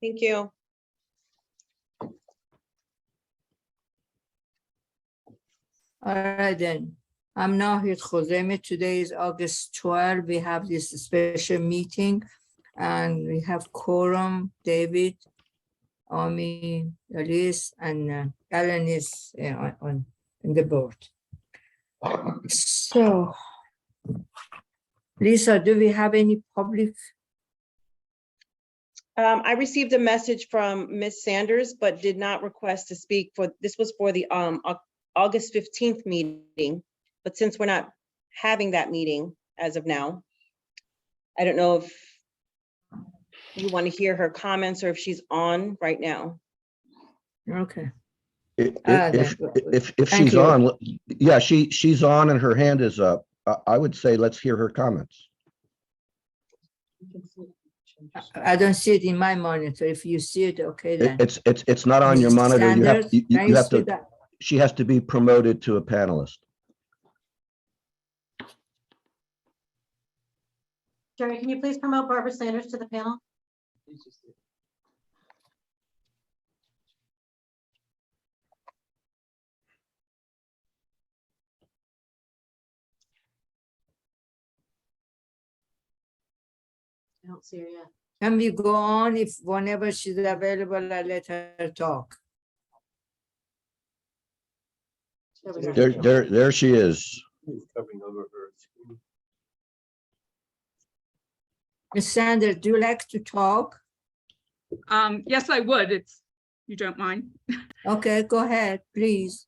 Thank you. All right, then. I'm Nahid Khozemi. Today is August 12. We have this special meeting and we have quorum, David, Ami, Elise, and Alan is on the board. So, Lisa, do we have any public? I received a message from Ms. Sanders, but did not request to speak for, this was for the August 15th meeting. But since we're not having that meeting as of now, I don't know if you want to hear her comments or if she's on right now. Okay. If Thank she's you. on, yeah, she's on and her hand is up. I would say let's hear her comments. I don't see it in my monitor. If you see it, okay then. It's not on your Ms. monitor. You have, Sanders, you can you have see to, that? she has to be promoted to a panelist. Jerry, can you please promote Barbara Sanders to the panel? I don't see her yet. Can we go on if whenever she's available, I let her talk? There we go. There she is. Ms. Sanders, do you like to talk? Yes, I would, if you don't mind. Okay, go ahead, please.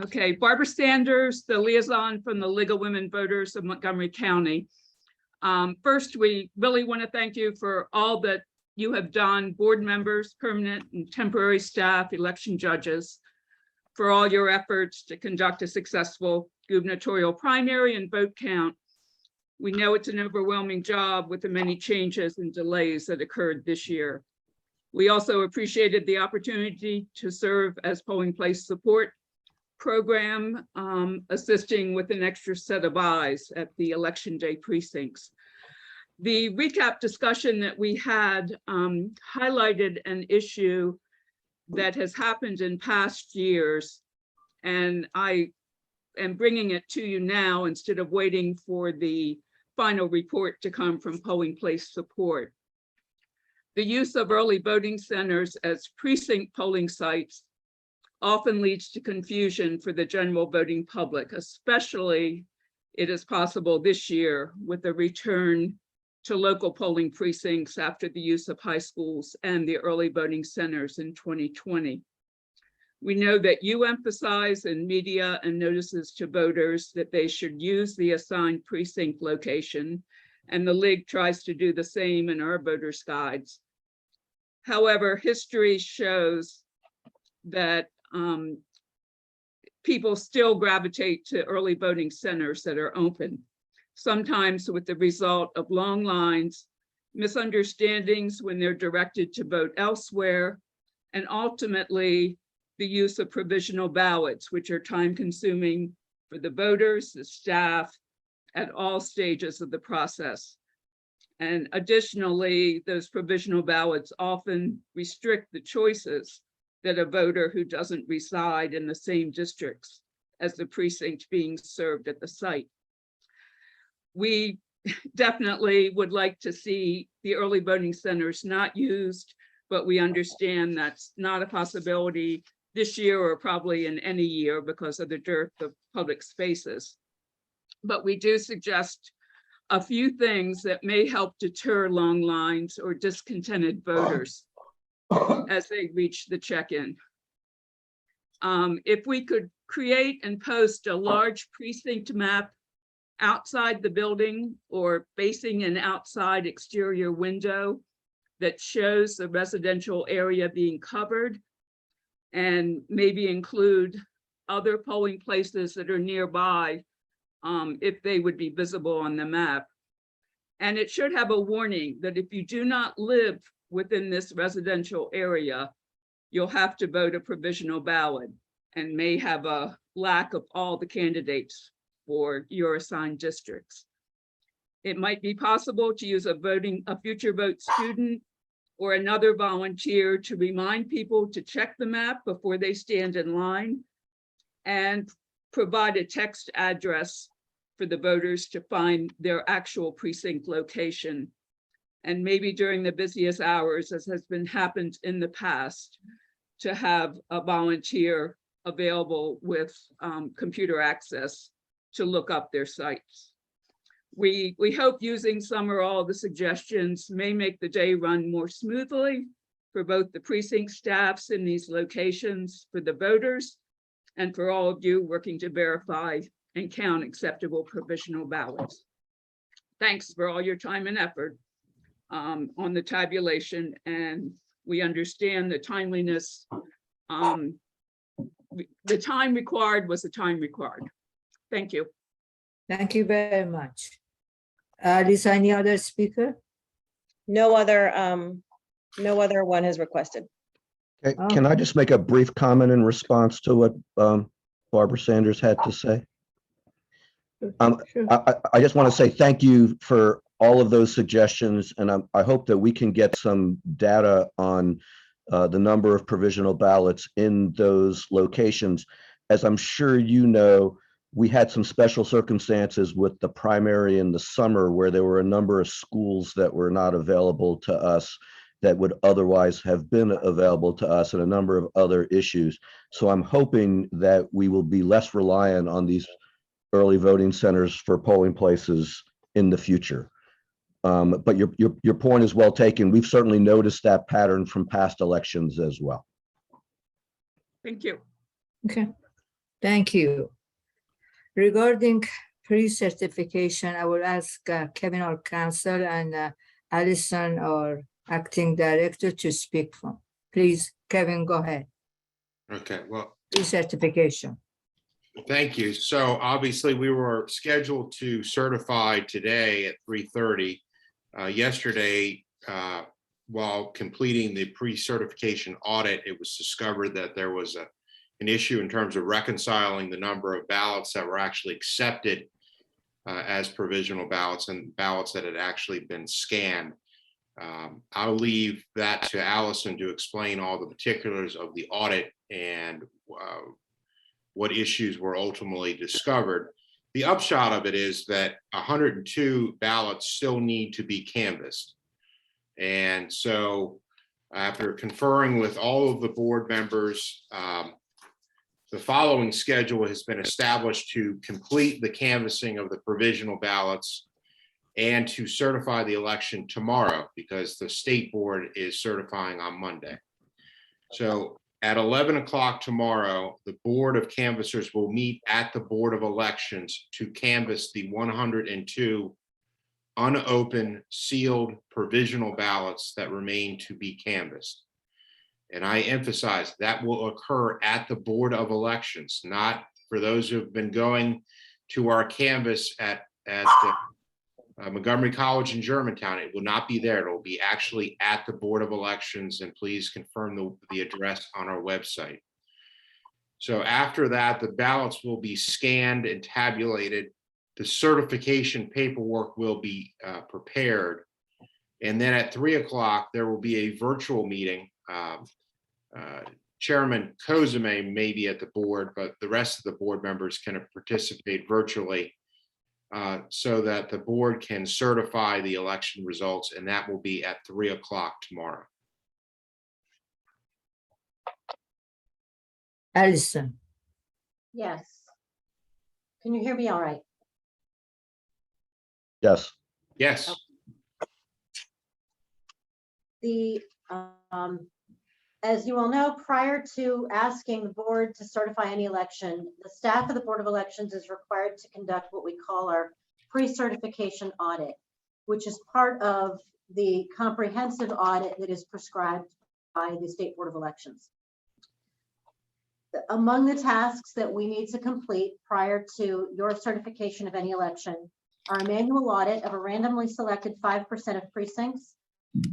Okay, Barbara Sanders, the liaison from the League of Women Voters of Montgomery County. First, we really want to thank you for all that you have done, board members, permanent and temporary staff, election judges, for all your efforts to conduct a successful gubernatorial primary and vote count. We know it's an overwhelming job with the many changes and delays that occurred this year. We also appreciated the opportunity to serve as polling place support program, assisting with an extra set of eyes at the election day precincts. The recap discussion that we had highlighted an issue that has happened in past years, and I am bringing it to you now instead of waiting for the final report to come from polling place support. The use of early voting centers as precinct polling sites often leads to confusion for the general voting public, especially it is possible this year with the return to local polling precincts after the use of high schools and the early voting centers in 2020. We know that you emphasize in media and notices to voters that they should use the assigned precinct location, and the League tries to do the same in our voters' guides. However, history shows that people still gravitate to early voting centers that are open, sometimes with the result of long lines, misunderstandings when they're directed to vote elsewhere, and ultimately the use of provisional ballots, which are time-consuming for the voters, the staff, at all stages of the process. And additionally, those provisional ballots often restrict the choices that a voter who doesn't reside in the same districts as the precinct being served at the site. We definitely would like to see the early voting centers not used, but we understand that's not a possibility this year or probably in any year because of the dearth of public spaces. But we do suggest a few things that may help deter long lines or discontented voters as they reach the check-in. If we could create and post a large precinct map outside the building or facing an outside exterior window that shows the residential area being covered, and maybe include other polling places that are nearby if they would be visible on the map. And it should have a warning that if you do not live within this residential area, you'll have to vote a provisional ballot and may have a lack of all the candidates for your assigned districts. It might be possible to use a future vote student or another volunteer to remind people to check the map before they stand in line, and provide a text address for the voters to find their actual precinct location. And maybe during the busiest hours, as has been happened in the past, to have a volunteer available with computer access to look up their sites. We hope using some or all of the suggestions may make the day run more smoothly for both the precinct staffs in these locations, for the voters, and for all of you working to verify and count acceptable provisional ballots. Thanks for all your time and effort on the tabulation, and we understand the timeliness. The time required was the time required. Thank you. Thank you very much. Lisa, any other speaker? No other one has requested. Okay, can I just make a brief comment in response to what Barbara Sanders had to say? Sure. I just want to say thank you for all of those suggestions, and I hope that we can get some data on the number of provisional ballots in those locations. As I'm sure you know, we had some special circumstances with the primary in the summer where there were a number of schools that were not available to us that would otherwise have been available to us, and a number of other issues. So I'm hoping that we will be less reliant on these early voting centers for polling places in the future. But your point is well taken. We've certainly noticed that pattern from past elections as well. Thank you. Okay, thank you. Regarding pre-certification, I will ask Kevin, our counsel, and Allison, our acting director, to speak from. Please, Kevin, go ahead. Okay, well, Pre-certification. thank you. So obviously we were scheduled to certify today at 3:30. Yesterday, while completing the pre-certification audit, it was discovered that there was an issue in terms of reconciling the number of ballots that were actually accepted as provisional ballots and ballots that had actually been scanned. I'll leave that to Allison to explain all the particulars of the audit and what issues were ultimately discovered. The upshot of it is that 102 ballots still need to be canvassed. And so after conferring with all of the board members, the following schedule has been established to complete the canvassing of the provisional ballots and to certify the election tomorrow, because the state board is certifying on Monday. So at 11 o'clock tomorrow, the Board of Canvassers will meet at the Board of Elections to canvass the 102 unopened, sealed provisional ballots that remain to be canvassed. And I emphasize that will occur at the Board of Elections, not for those who have been going to our canvass at Montgomery College in Germantown. It will not be there. It will be actually at the Board of Elections, and please confirm the address on our website. So after that, the ballots will be scanned and tabulated. The certification paperwork will be prepared. And then at 3 o'clock, there will be a virtual meeting. Chairman Kozame may be at the board, but the rest of the board members can participate virtually so that the board can certify the election results, and that will be at 3 o'clock tomorrow. Allison. Yes. Can you hear me all right? Yes. Yes. As you all know, prior to asking the board to certify any election, the staff of the Board of Elections is required to conduct what we call our pre-certification audit, which is part of the comprehensive audit that is prescribed by the State Board of Elections. Among the tasks that we need to complete prior to your certification of any election are a manual audit of a randomly selected 5% of precincts,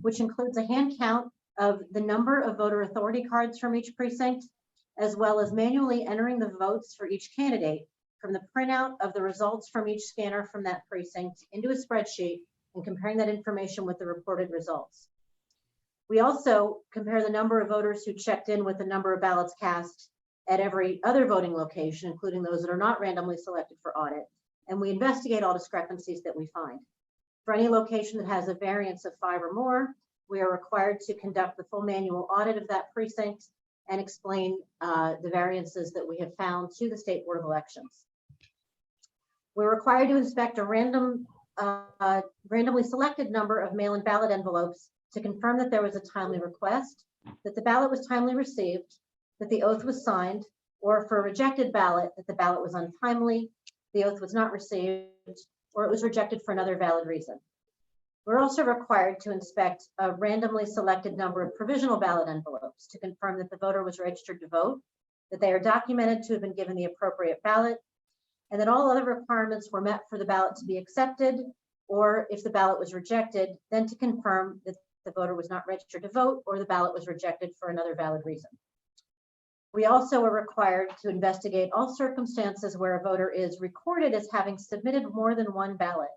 which includes a hand count of the number of voter authority cards from each precinct, as well as manually entering the votes for each candidate from the printout of the results from each scanner from that precinct into a spreadsheet and comparing that information with the reported results. We also compare the number of voters who checked in with the number of ballots cast at every other voting location, including those that are not randomly selected for audit, and we investigate all discrepancies that we find. For any location that has a variance of 5 or more, we are required to conduct the full manual audit of that precinct and explain the variances that we have found to the State Board of Elections. We're required to inspect a randomly selected number of mail-in ballot envelopes to confirm that there was a timely request, that the ballot was timely received, that the oath was signed, or for a rejected ballot, that the ballot was untimely, the oath was not received, or it was rejected for another valid reason. We're also required to inspect a randomly selected number of provisional ballot envelopes to confirm that the voter was registered to vote, that they are documented to have been given the appropriate ballot, and that all other requirements were met for the ballot to be accepted, or if the ballot was rejected, then to confirm that the voter was not registered to vote or the ballot was rejected for another valid reason. We also are required to investigate all circumstances where a voter is recorded as having submitted more than one ballot,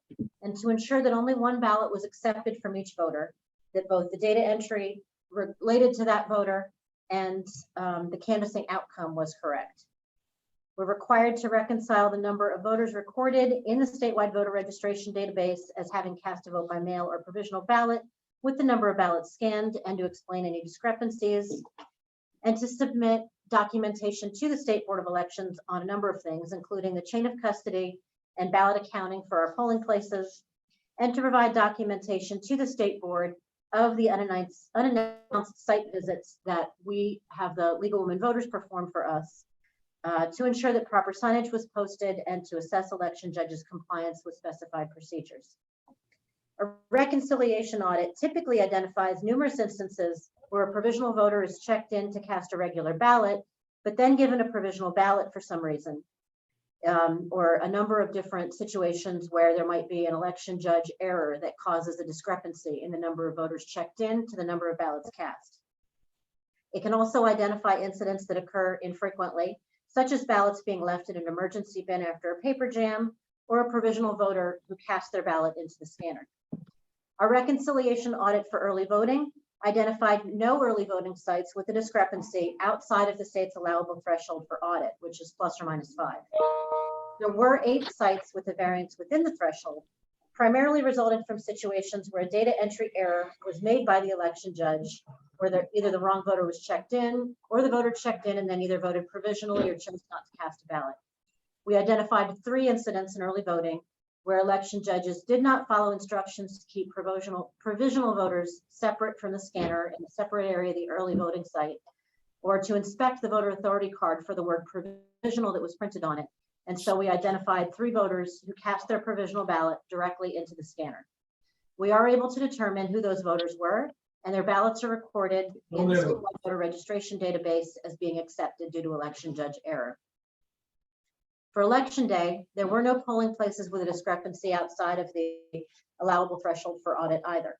and to ensure that only one ballot was accepted from each voter, that both the data entry related to that voter and the canvassing outcome was correct. We're required to reconcile the number of voters recorded in the statewide voter registration database as having cast a vote by mail or provisional ballot with the number of ballots scanned, and to explain any discrepancies, and to submit documentation to the State Board of Elections on a number of things, including the chain of custody and ballot accounting for our polling places, and to provide documentation to the State Board of the unannounced site visits that we have the League of Women Voters perform for us, to ensure that proper signage was posted and to assess election judges' compliance with specified procedures. A reconciliation audit typically identifies numerous instances where a provisional voter is checked in to cast a regular ballot, but then given a provisional ballot for some reason, or a number of different situations where there might be an election judge error that causes a discrepancy in the number of voters checked in to the number of ballots cast. It can also identify incidents that occur infrequently, such as ballots being left in an emergency bin after a paper jam, or a provisional voter who cast their ballot into the scanner. Our reconciliation audit for early voting identified no early voting sites with a discrepancy outside of the state's allowable threshold for audit, which is ±5. There were 8 sites with a variance within the threshold, primarily resulting from situations where a data entry error was made by the election judge, where either the wrong voter was checked in, or the voter checked in and then either voted provisionally or chose not to cast a ballot. We identified 3 incidents in early voting where election judges did not follow instructions to keep provisional voters separate from the scanner in a separate area of the early voting site, or to inspect the voter authority card for the word provisional that was printed on it. And so we identified 3 voters who cast their provisional ballot directly into the scanner. We are able to determine who those voters were, and their ballots are recorded in the statewide voter registration database as being accepted due to election judge error. For election day, there were no polling places with a discrepancy outside of the allowable threshold for audit either.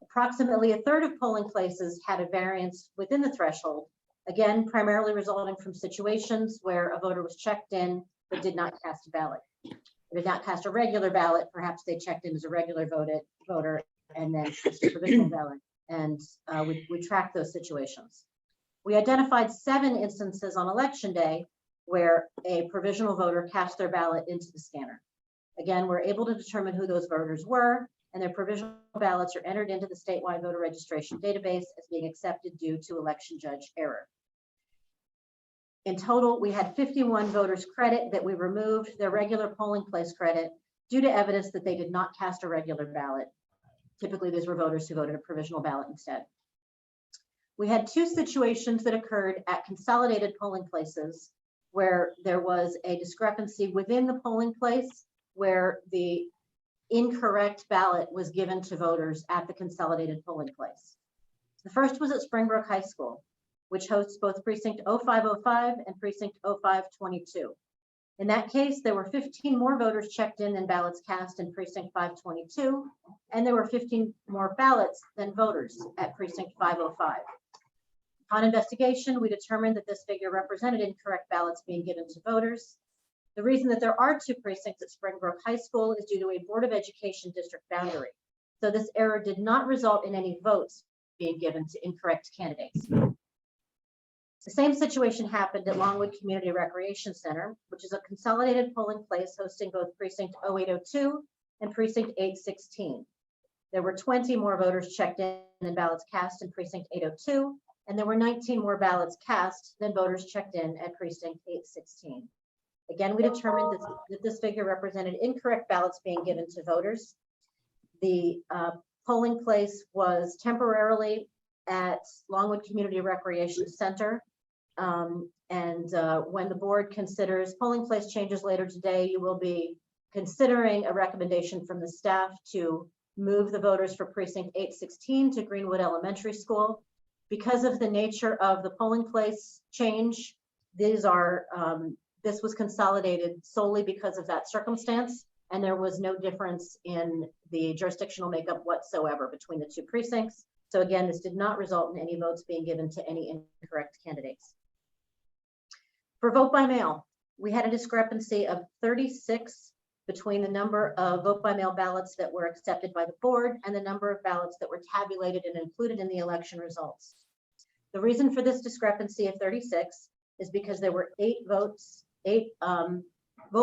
Approximately a third of polling places had a variance within the threshold, again, primarily resulting from situations where a voter was checked in but did not cast a ballot. Did not cast a regular ballot, perhaps they checked in as a regular voter and then cast a provisional ballot. And we tracked those situations. We identified 7 instances on election day where a provisional voter cast their ballot into the scanner. Again, we're able to determine who those voters were, and their provisional ballots are entered into the statewide voter registration database as being accepted due to election judge error. In total, we had 51 voters credit that we removed their regular polling place credit due to evidence that they did not cast a regular ballot. Typically, these were voters who voted a provisional ballot instead. We had 2 situations that occurred at consolidated polling places where there was a discrepancy within the polling place where the incorrect ballot was given to voters at the consolidated polling place. The first was at Springbrook High School, which hosts both precinct 0505 and precinct 0522. In that case, there were 15 more voters checked in than ballots cast in precinct 522, and there were 15 more ballots than voters at precinct 505. On investigation, we determined that this figure represented incorrect ballots being given to voters. The reason that there are 2 precincts at Springbrook High School is due to a Board of Education district boundary. So this error did not result in any votes being given to incorrect candidates. The same situation happened at Longwood Community Recreation Center, which is a consolidated polling place hosting both precinct 0802 and precinct 816. There were 20 more voters checked in and ballots cast in precinct 802, and there were 19 more ballots cast than voters checked in at precinct 816. Again, we determined that this figure represented incorrect ballots being given to voters. The polling place was temporarily at Longwood Community Recreation Center. When the board considers polling place changes later today, you will be considering a recommendation from the staff to move the voters for precinct 816 to Greenwood Elementary School. Because of the nature of the polling place change, this was consolidated solely because of that circumstance, and there was no difference in the jurisdictional makeup whatsoever between the two precincts. So again, this did not result in any votes being given to any incorrect candidates. For vote by mail, we had a discrepancy of 36 between the number of vote by mail ballots that were accepted by the board and the number of ballots that were tabulated and included in the election results. The reason for this discrepancy of 36 is because there were 8 vote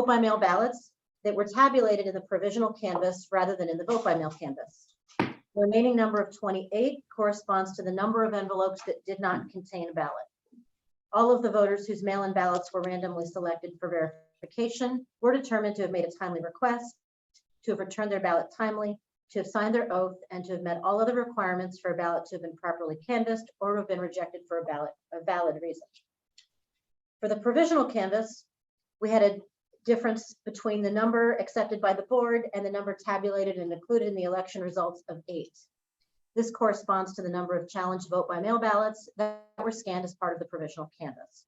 by mail ballots that were tabulated in the provisional canvass rather than in the vote by mail canvass. The remaining number of 28 corresponds to the number of envelopes that did not contain a ballot. All of the voters whose mail-in ballots were randomly selected for verification were determined to have made a timely request, to have returned their ballot timely, to have signed their oath, and to have met all other requirements for a ballot to have been properly canvassed or to have been rejected for a valid reason. For the provisional canvass, we had a difference between the number accepted by the board and the number tabulated and included in the election results of 8. This corresponds to the number of challenged vote by mail ballots that were scanned as part of the provisional canvass.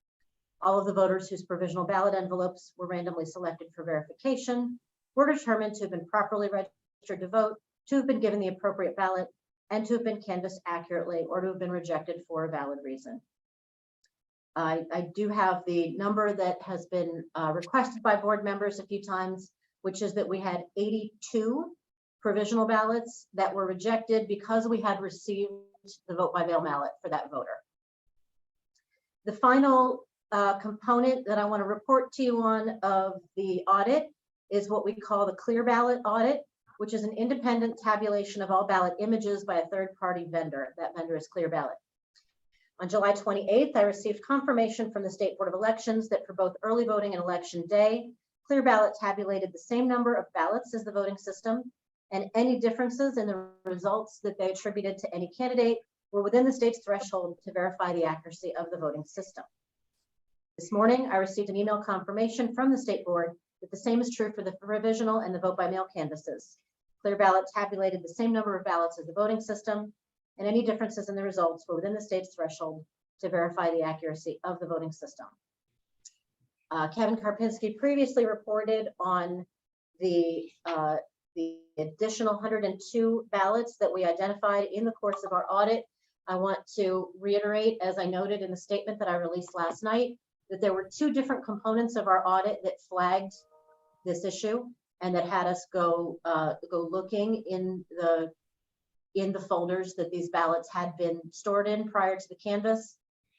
All of the voters whose provisional ballot envelopes were randomly selected for verification were determined to have been properly registered to vote, to have been given the appropriate ballot, and to have been canvassed accurately or to have been rejected for a valid reason. I do have the number that has been requested by board members a few times, which is that we had 82 provisional ballots that were rejected because we had received the vote by mail ballot for that voter. The final component that I want to report to you on of the audit is what we call the clear ballot audit, which is an independent tabulation of all ballot images by a third-party vendor. That vendor is Clear Ballot. On July 28th, I received confirmation from the State Board of Elections that for both early voting and election day, Clear Ballot tabulated the same number of ballots as the voting system, and any differences in the results that they attributed to any candidate were within the state's threshold to verify the accuracy of the voting system. This morning, I received an email confirmation from the State Board that the same is true for the provisional and the vote by mail canvasses. Clear Ballot tabulated the same number of ballots as the voting system, and any differences in the results were within the state's threshold to verify the accuracy of the voting system. Kevin Karpinski previously reported on the additional 102 ballots that we identified in the course of our audit. I want to reiterate, as I noted in the statement that I released last night, that there were 2 different components of our audit that flagged this issue and that had us go looking in the folders that these ballots had been stored in prior to the canvass.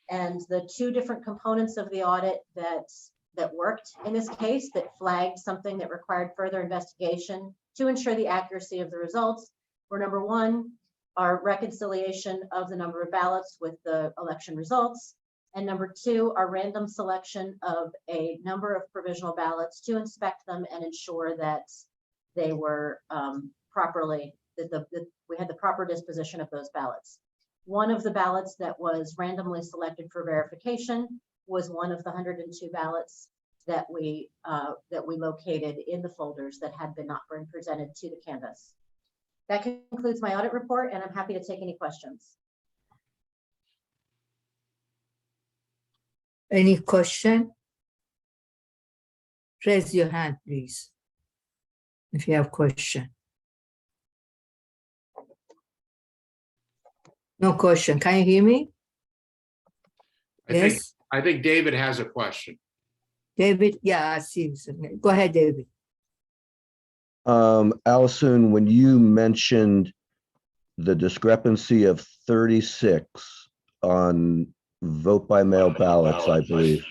And the 2 different components of the audit that worked in this case, that flagged something that required further investigation to ensure the accuracy of the results, were number 1, our reconciliation of the number of ballots with the election results, and number 2, our random selection of a number of provisional ballots to inspect them and ensure that they were properly, that we had the proper disposition of those ballots. One of the ballots that was randomly selected for verification was one of the 102 ballots that we located in the folders that had not been presented to the canvass. That concludes my audit report, and I'm happy to take any questions. Any question? Raise your hand, please, if you have question. No question. Can you hear me? Yes, I think David has a question. David? Yeah, I see. Go ahead, David. Allison, when you mentioned the discrepancy of 36 on vote by mail ballots, I believe.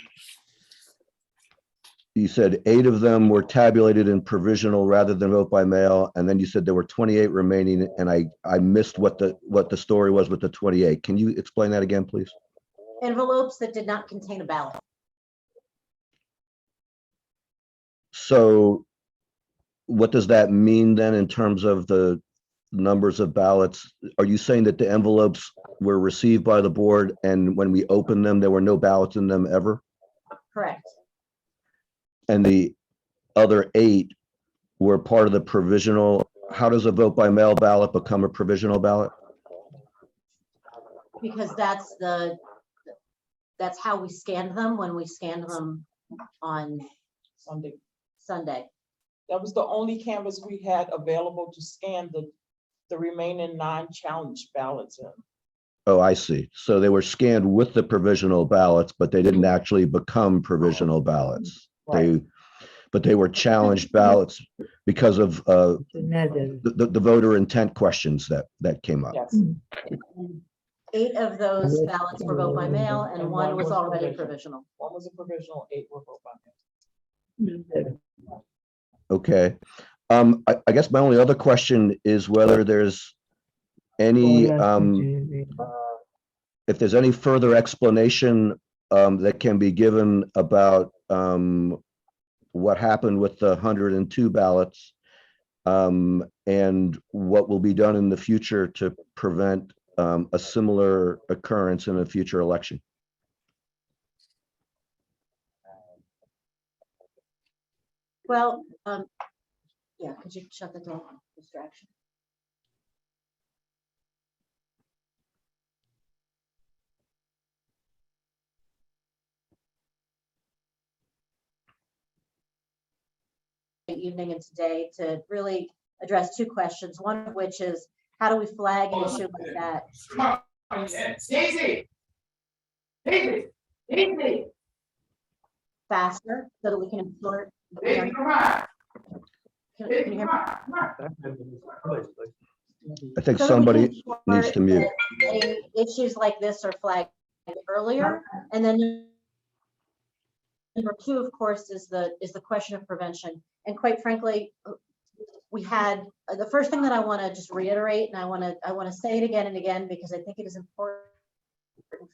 You said 8 of them were tabulated in provisional rather than vote by mail, and then you said there were 28 remaining, and I missed what the story was with the 28. Can you explain that again, please? Envelopes that did not contain a ballot. So what does that mean then in terms of the numbers of ballots? Are you saying that the envelopes were received by the board and when we opened them, there were no ballots in them ever? Correct. And the other 8 were part of the provisional? How does a vote by mail ballot become a provisional ballot? Because that's how we scanned them when we scanned them on Sunday. That was the only canvas we had available to scan the remaining 9 challenge ballots in. Oh, I see. So they were scanned with the provisional ballots, but they didn't actually become provisional ballots. But they were challenged ballots because of the voter intent questions that came up. Yes. 8 of those ballots were vote by mail and 1 was already provisional. 1 was a provisional, 8 were vote by mail. Okay. I guess my only other question is whether there's any, if there's any further explanation that can be given about what happened with the 102 ballots and what will be done in the future to prevent a similar occurrence in a future election. Well, yeah, could you shut the door? Distraction. Evening and today to really address 2 questions. One of which is, how do we flag an issue like that? Faster so that we can ensure. Can you hear me? I think So that we can somebody ensure needs to mute. that any issues like this are flagged earlier. And then number 2, of course, is the question of prevention. And quite frankly, we had the first thing that I want to just reiterate, and I want to say it again and again, because I think it is important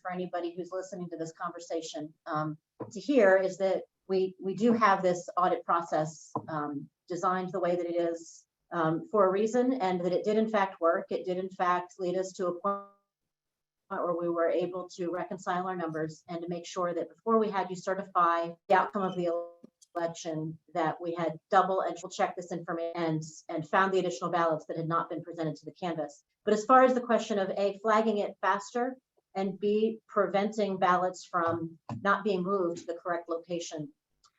for anybody who's listening to this conversation to hear, is that we do have this audit process designed the way that it is for a reason, and that it did in fact work. It did in fact lead us to a point where we were able to reconcile our numbers and to make sure that before we had you certify the outcome of the election, that we had double and triple checked this information and found the additional ballots that had not been presented to the canvas. But as far as the question of A, flagging it faster, and B, preventing ballots from not being moved to the correct location,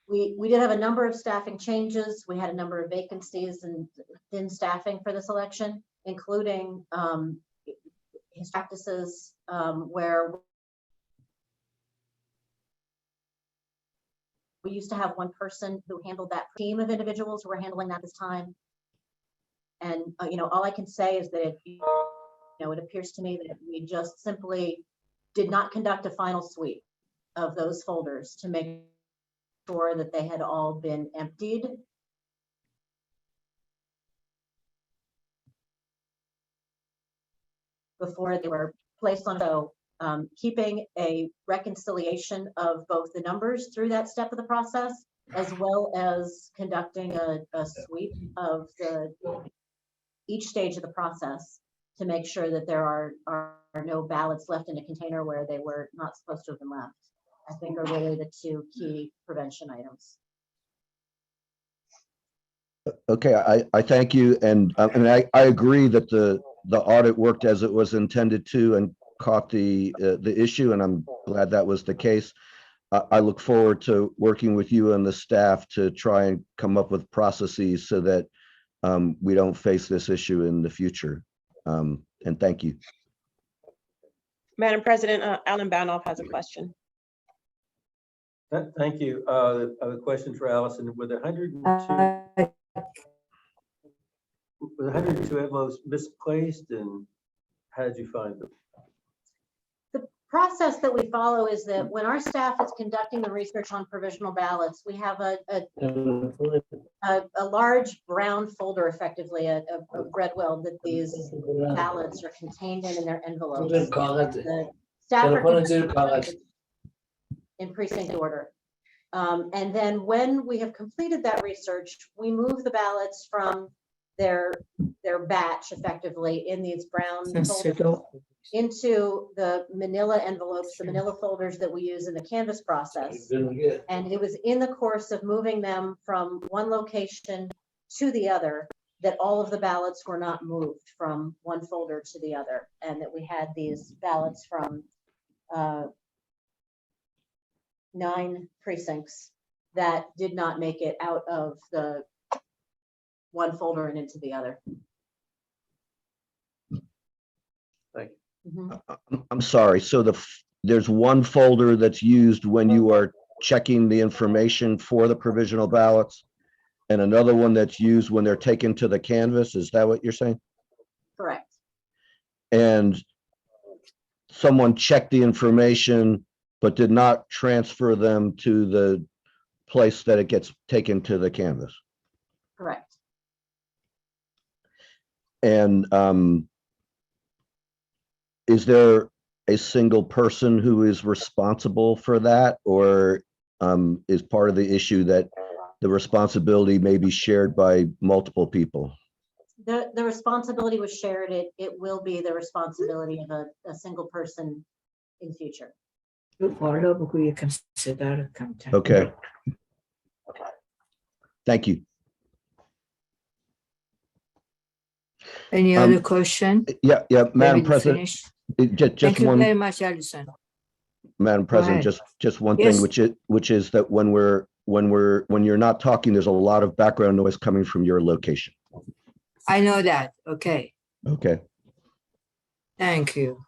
we did have a number of staffing changes. We had a number of vacancies in staffing for this election, including his practices where we used to have one person who handled that team of individuals who were handling that this time. And, all I can say is that it appears to me that we just simply did not conduct a final sweep of those folders to make sure that they had all been emptied. Before they were placed on. So keeping a reconciliation of both the numbers through that step of the process, as well as conducting a sweep of each stage of the process to make sure that there are no ballots left in a container where they were not supposed to have been left, I think are really the 2 key prevention items. Okay, I thank you. And I agree that the audit worked as it was intended to and caught the issue, and I'm glad that was the case. I look forward to working with you and the staff to try and come up with processes so that we don't face this issue in the future. And thank you. Madam President, Alan Banoff has a question. Thank you. I have a question for Allison. Were the 102 envelopes misplaced, and how did you find them? The process that we follow is that when our staff is conducting the research on provisional ballots, we have a large brown folder, effectively, a red well that these ballots are contained in their envelopes. The staff are conducting in precinct order. And then when we have completed that research, we move the ballots from their batch, effectively, in these brown folders into the manila envelopes, the manila folders that we use in the canvas process. And it was in the course of moving them from one location to the other that all of the ballots were not moved from one folder to the other, and that we had these ballots from 9 precincts that did not make it out of the one folder and into the other. Thank you. Mhm. I'm sorry. So there's one folder that's used when you are checking the information for the provisional ballots, and another one that's used when they're taken to the canvas. Is that what you're saying? Correct. And someone checked the information but did not transfer them to the place that it gets taken to the canvas. Correct. And is there a single person who is responsible for that, or is part of the issue that the responsibility may be shared by multiple people? The responsibility was shared. It will be the responsibility of a single person in future. Okay. Thank you. Any other question? Yeah, Madam David, President, finish? just Thank you one, very much, Alison. Madam President, ahead. just one Yes. thing, which is that when you're not talking, there's a lot of background noise coming from your location. I know that. Okay. Okay. Thank you.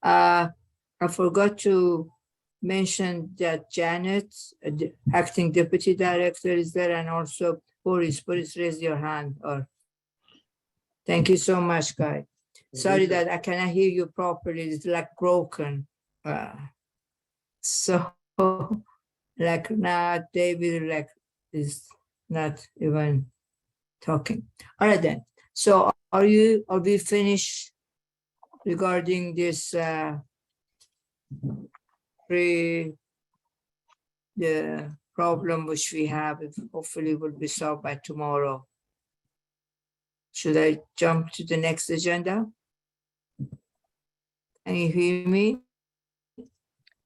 I forgot to mention that Janet, acting deputy director, is there, and also Boris. Boris, raise your hand. Or thank you so much, Guy. Sorry that I cannot hear you properly. It's like broken. So like now, David like is not even talking. All right then. So are we finished regarding this the problem which we have, hopefully will be solved by tomorrow? Should I jump to the next agenda? Can you hear me?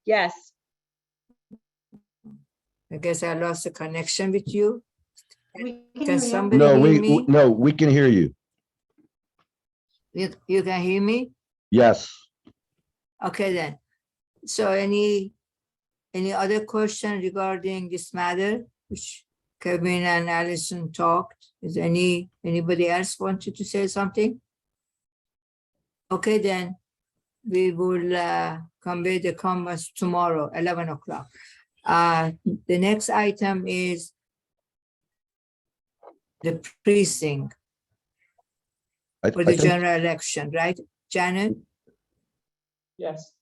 Yes, I guess I lost the connection with you. We Can hear you. somebody No, hear me? no, we can hear you. You can hear me? Yes. Okay then. So any other question regarding this matter, which Kevin and Allison talked? Is anybody else wanted to say something? Okay, then we will convey the comments tomorrow, 11 o'clock. The next item is the precinct for the general election, right, Janet? Yes.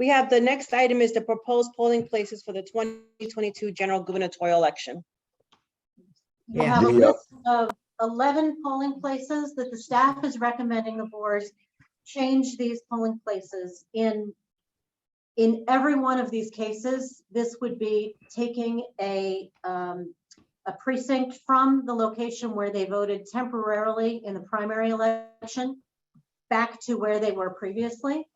we have, the next item is the proposed polling places for the 2022 general gubernatorial election. You Yeah. have a The, list of 11 polling places that the staff is recommending the board change these polling places. In every one of these cases, this would be taking a precinct from the location where they voted temporarily in the primary election back to where they were previously.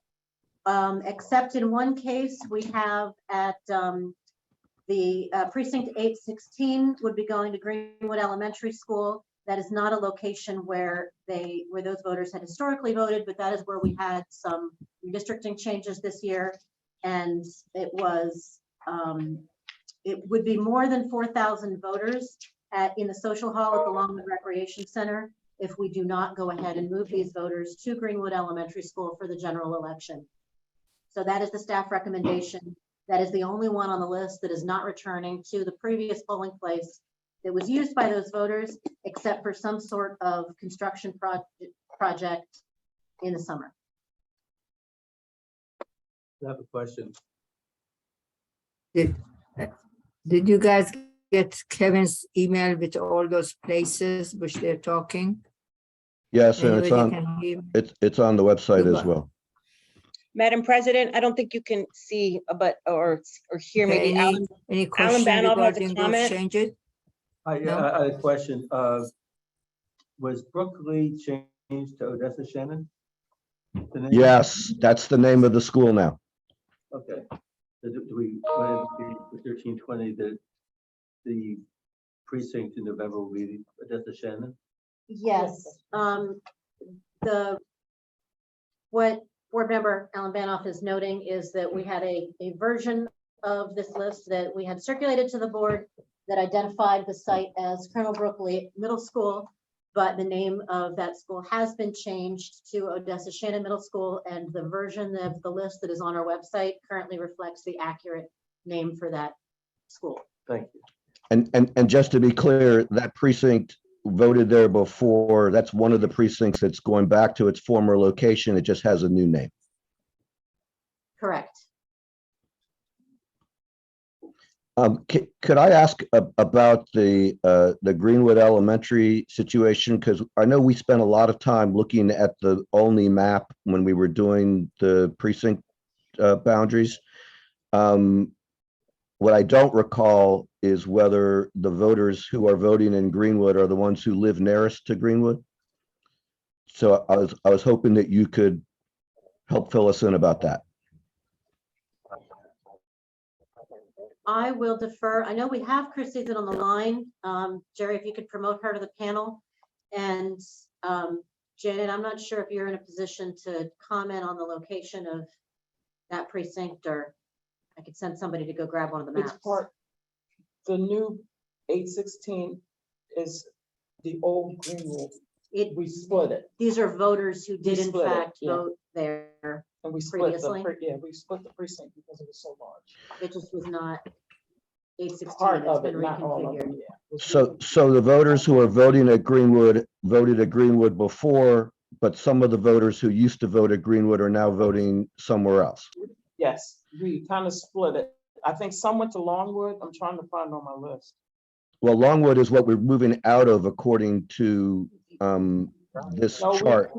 Except in one case, we have at the precinct 816 would be going to Greenwood Elementary School. That is not a location where those voters had historically voted, but that is where we had some redistricting changes this year. And it would be more than 4,000 voters in the social hall at the Longwood Recreation Center if we do not go ahead and move these voters to Greenwood Elementary School for the general election. So that is the staff recommendation. That is the only one on the list that is not returning to the previous polling place that was used by those voters, except for some sort of construction project in the summer. I have a question. Did, did you guys get Kevin's email with all those places which they're talking? Yes, and it's Anybody on, can hear? it's on the website as Goodbye. well. Madam President, I don't think you can see, or hear Okay, maybe Alan. any question Banoff has a regarding those comment. changes? I No? I had a question. Was Brooklee changed to Odessa Shannon? The name? Yes, that's the name of the school now. Okay. So do we, when 1320, the precinct in November will be Odessa Shannon? Yes, what board member Alan Banoff is noting is that we had a version of this list that we had circulated to the board that identified the site as Colonel Brookley Middle School, but the name of that school has been changed to Odessa Shannon Middle School, and the version of the list that is on our website currently reflects the accurate name for that school. Thank you. And just to be clear, that precinct voted there before. That's one of the precincts that's going back to its former location. It just has a new name. Correct. Could I ask about the Greenwood Elementary situation? Because I know we spent a lot of time looking at the only map when we were doing the precinct boundaries. What I don't recall is whether the voters who are voting in Greenwood are the ones who live nearest to Greenwood. So I was hoping that you could help fill us in about that. I will defer. I know we have Chris Season on the line. Jerry, if you could promote her to the panel. And Janet, I'm not sure if you're in a position to comment on the location of that precinct, or I could send somebody to go grab one of the It's maps. the new 816 is the old Greenwood. We split it, These are voters who did in split it, fact yeah. vote there. and we split Previously? we split the precinct because it was so large. It just was not 816. Part It's of been it, not all of reconfigured. it, yeah. So the voters who are voting at Greenwood voted at Greenwood before, but some of the voters who used to vote at Greenwood are now voting somewhere else. Yes, we kind of split it. I think some went to Longwood. I'm trying to find on my list. Well, Longwood is what we're moving out of according to this No, chart.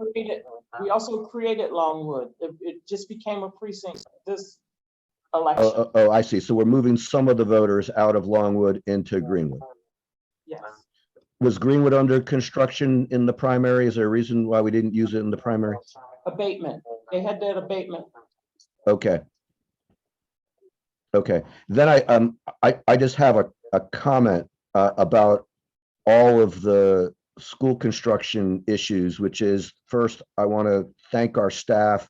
we also created Longwood. It just became a precinct this election. Oh, I see. So we're moving some of the voters out of Longwood into Greenwood. Yes, Was Greenwood under construction in the primary? Is there a reason why we didn't use it in the primary? abatement. They had that abatement. Okay. Okay, then I just have a comment about all of the school construction issues, which is, first, I want to thank our staff.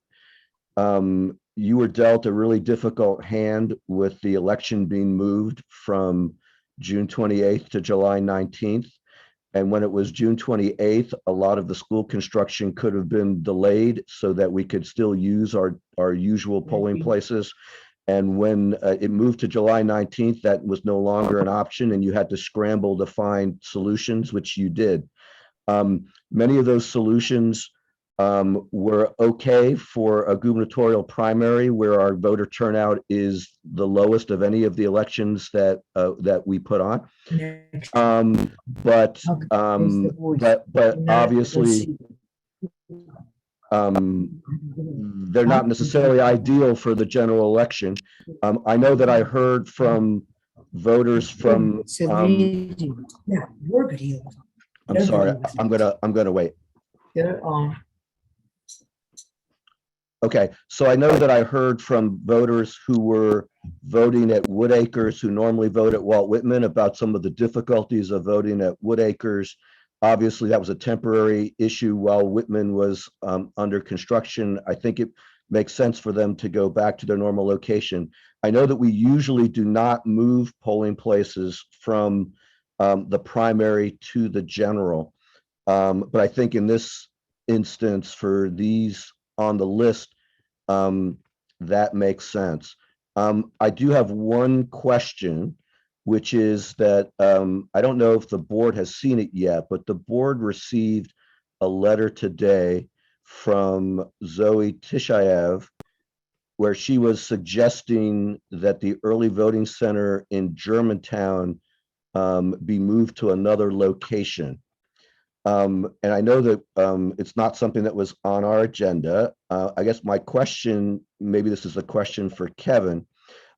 You were dealt a really difficult hand with the election being moved from June 28th to July 19th. And when it was June 28th, a lot of the school construction could have been delayed so that we could still use our usual polling places. And when it moved to July 19th, that was no longer an option, and you had to scramble to find solutions, which you did. Many of those solutions were okay for a gubernatorial primary where our voter turnout is the lowest of any of the elections that we put on. But obviously, they're not necessarily ideal for the general election. I know that I heard from voters from, I'm sorry, I'm gonna wait. Okay, so I know that I heard from voters who were voting at Wood Acres, who normally vote at Walt Whitman, about some of the difficulties of voting at Wood Acres. Obviously, that was a temporary issue while Whitman was under construction. I think it makes sense for them to go back to their normal location. I know that we usually do not move polling places from the primary to the general. But I think in this instance, for these on the list, that makes sense. I do have one question, which is that I don't know if the board has seen it yet, but the board received a letter today from Zoe Tishayev, where she was suggesting that the early voting center in Germantown be moved to another location. And I know that it's not something that was on our agenda. I guess my question, maybe this is a question for Kevin.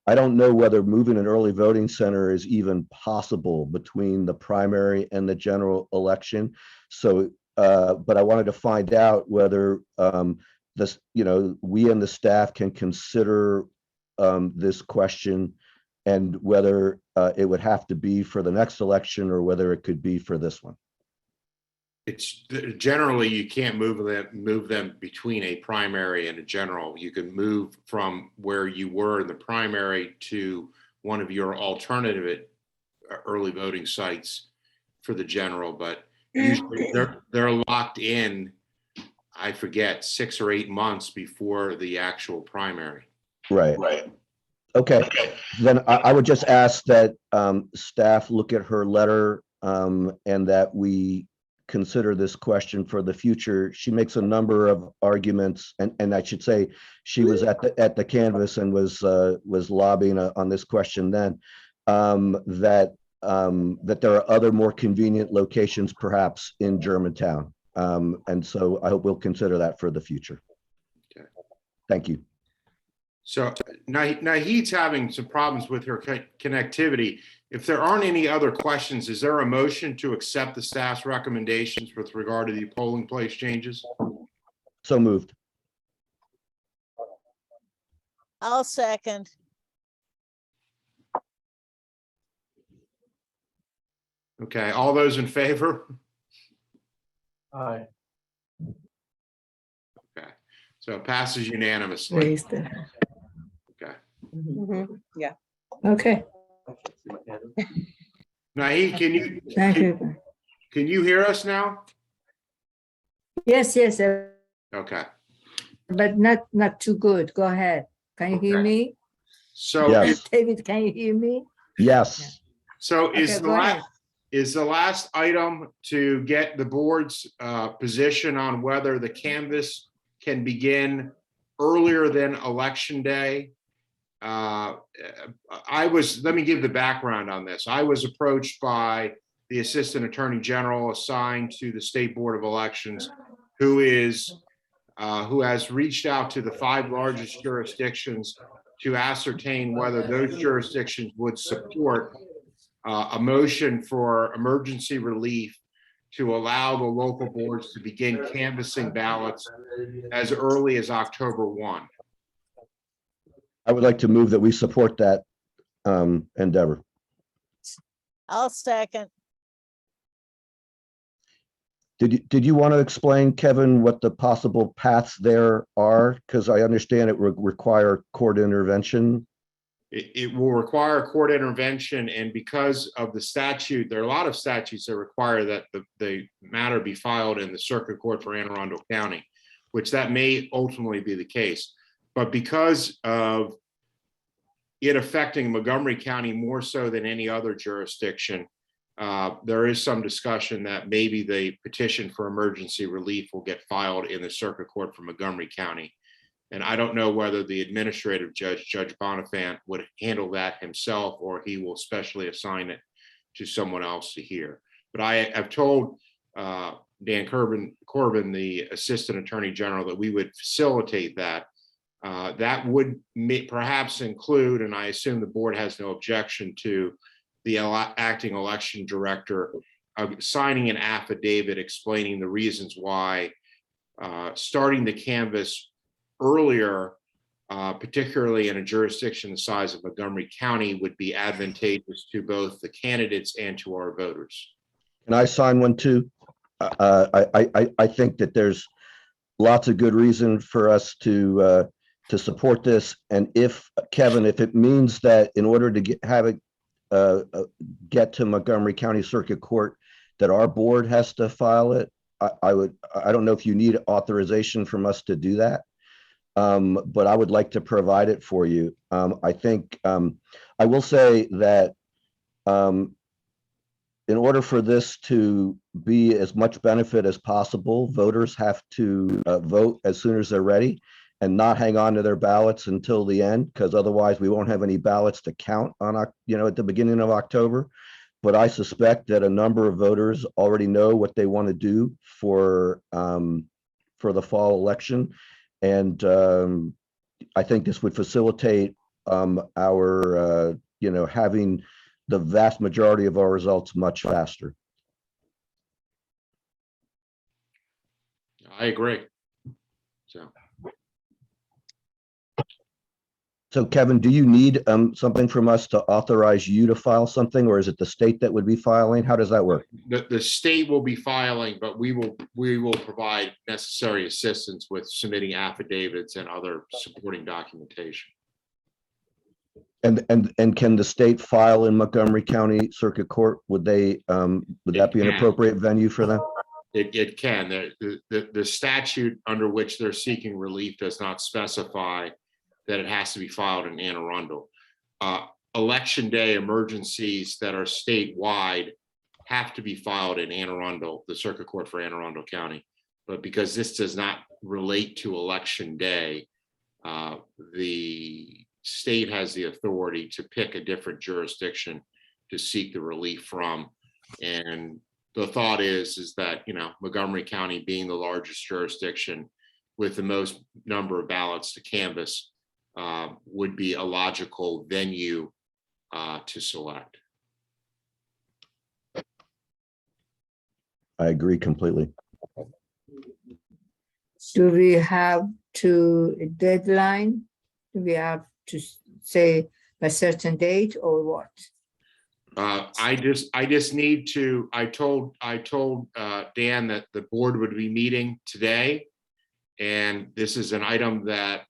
I don't know whether moving an early voting center is even possible between the primary and the general election. So, but I wanted to find out whether this, we and the staff can consider this question and whether it would have to be for the next election or whether it could be for this one. It's generally, you can't move them between a primary and a general. You can move from where you were in the primary to one of your alternative early voting sites for the general, but usually they're locked in, I forget, 6 or 8 months before the actual primary. Right. Okay, then I would just ask that staff look at her letter and that we consider this question for the future. She makes a number of arguments, and I should say she was at the canvas and was lobbying on this question then, that there are other more convenient locations perhaps in Germantown. And so I hope we'll consider that for the future. Okay. Thank you. So Nahid's having some problems with her connectivity. If there aren't any other questions, is there a motion to accept the staff's recommendations with regard to the polling place changes? So moved. I'll second. Okay, all those in favor? Aye. Okay, so it passes unanimously. Raise the, Okay. Mhm. Yeah. okay, See my hand? Nahid, thank you. can you hear us now? Yes, Okay, but not too good. Go ahead. Can you hear Okay. me? so Yes. David, can you hear me? Yes. so Okay, is the go ahead. last item to get the board's position on whether the canvass can begin earlier than election day. Let me give the background on this. I was approached by the Assistant Attorney General assigned to the State Board of Elections, who has reached out to the 5 largest jurisdictions to ascertain whether those jurisdictions would support a motion for emergency relief to allow the local boards to begin canvassing ballots as early as October 1. I would like to move that we support that endeavor. I'll second. Did you want to explain, Kevin, what the possible paths there are? Because I understand it would require court intervention. It will require court intervention, and because of the statute, there are a lot of statutes that require that the matter be filed in the Circuit Court for Anne Arundel County, which that may ultimately be the case. But because of it affecting Montgomery County more so than any other jurisdiction, there is some discussion that maybe the petition for emergency relief will get filed in the Circuit Court for Montgomery County. And I don't know whether the administrative judge, Judge Bonifant, would handle that himself, or he will specially assign it to someone else to hear. But I have told Dan Corbin, the Assistant Attorney General, that we would facilitate that. That would perhaps include, and I assume the board has no objection to, the acting election director signing an affidavit explaining the reasons why starting the canvass earlier, particularly in a jurisdiction the size of Montgomery County, would be advantageous to both the candidates and to our voters. Can I sign one too? I think that there's lots of good reason for us to support this. And if, Kevin, if it means that in order to get to Montgomery County Circuit Court, that our board has to file it, I don't know if you need authorization from us to do that. But I would like to provide it for you. I think I will say that in order for this to be as much benefit as possible, voters have to vote as soon as they're ready. and not hang on to their ballots until the end, because otherwise we won't have any ballots to count on, at the beginning of October. But I suspect that a number of voters already know what they want to do for the fall election. And I think this would facilitate our, having the vast majority of our results much faster. I agree. So Kevin, do you need something from us to authorize you to file something, or is it the state that would be filing? How does that work? The state will be filing, but we will provide necessary assistance with submitting affidavits and other supporting documentation. And can the state file in Montgomery County Circuit Court? Would that be an can. appropriate venue for them? It can. The statute under which they're seeking relief does not specify that it has to be filed in Anne Arundel. Election day emergencies that are statewide have to be filed in Anne Arundel, the Circuit Court for Anne Arundel County. But because this does not relate to election day, the state has the authority to pick a different jurisdiction to seek the relief from. And the thought is that, Montgomery County being the largest jurisdiction with the most number of ballots to canvass would be a logical venue to select. I agree completely. Do we have a deadline? Do we have to say a certain date or what? I just need to, I told Dan that the board would be meeting today. And this is an item that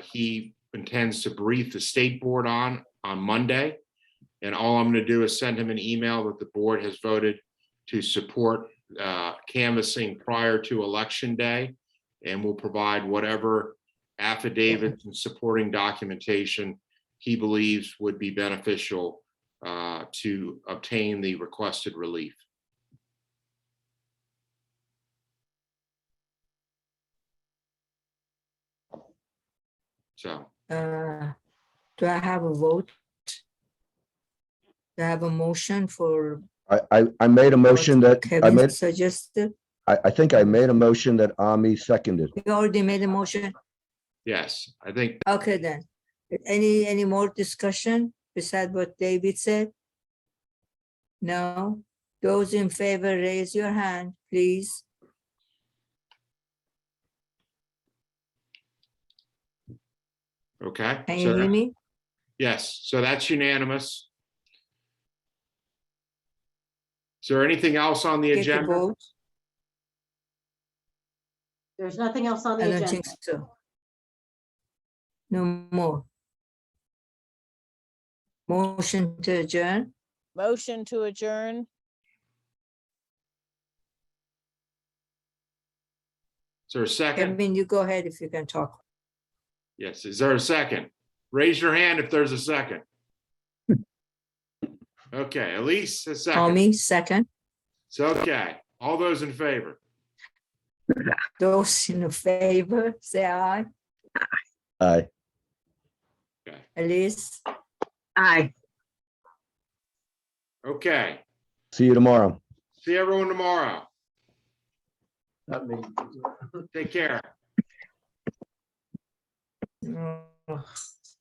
he intends to brief the state board on Monday. And all I'm going to do is send him an email that the board has voted to support canvassing prior to election day. And we'll provide whatever affidavits and supporting documentation he believes would be beneficial to obtain the requested relief. So. Do I have a vote? Do I have a motion for I made a motion what that Kevin suggested? I think I made a motion that Ami seconded. You already made a motion? Yes, I think Okay, then. Any more discussion besides what David said? No? Those in favor, raise your hand, please. okay. Can you hear me? Yes, so that's unanimous. Is there anything else on the Take a agenda? vote. There's nothing else on the I don't agenda. think so. No more. Motion to adjourn. Motion to adjourn. Is there a second? Kevin, you go ahead if you can talk. Yes, is there a second? Raise your hand if there's a second. Okay, Elise, a second. Tommy, second. It's okay. All those in favor? Those in favor, say aye. Aye. Elise? Aye. Okay, See you tomorrow. see everyone tomorrow. Not me. Take care. Oh.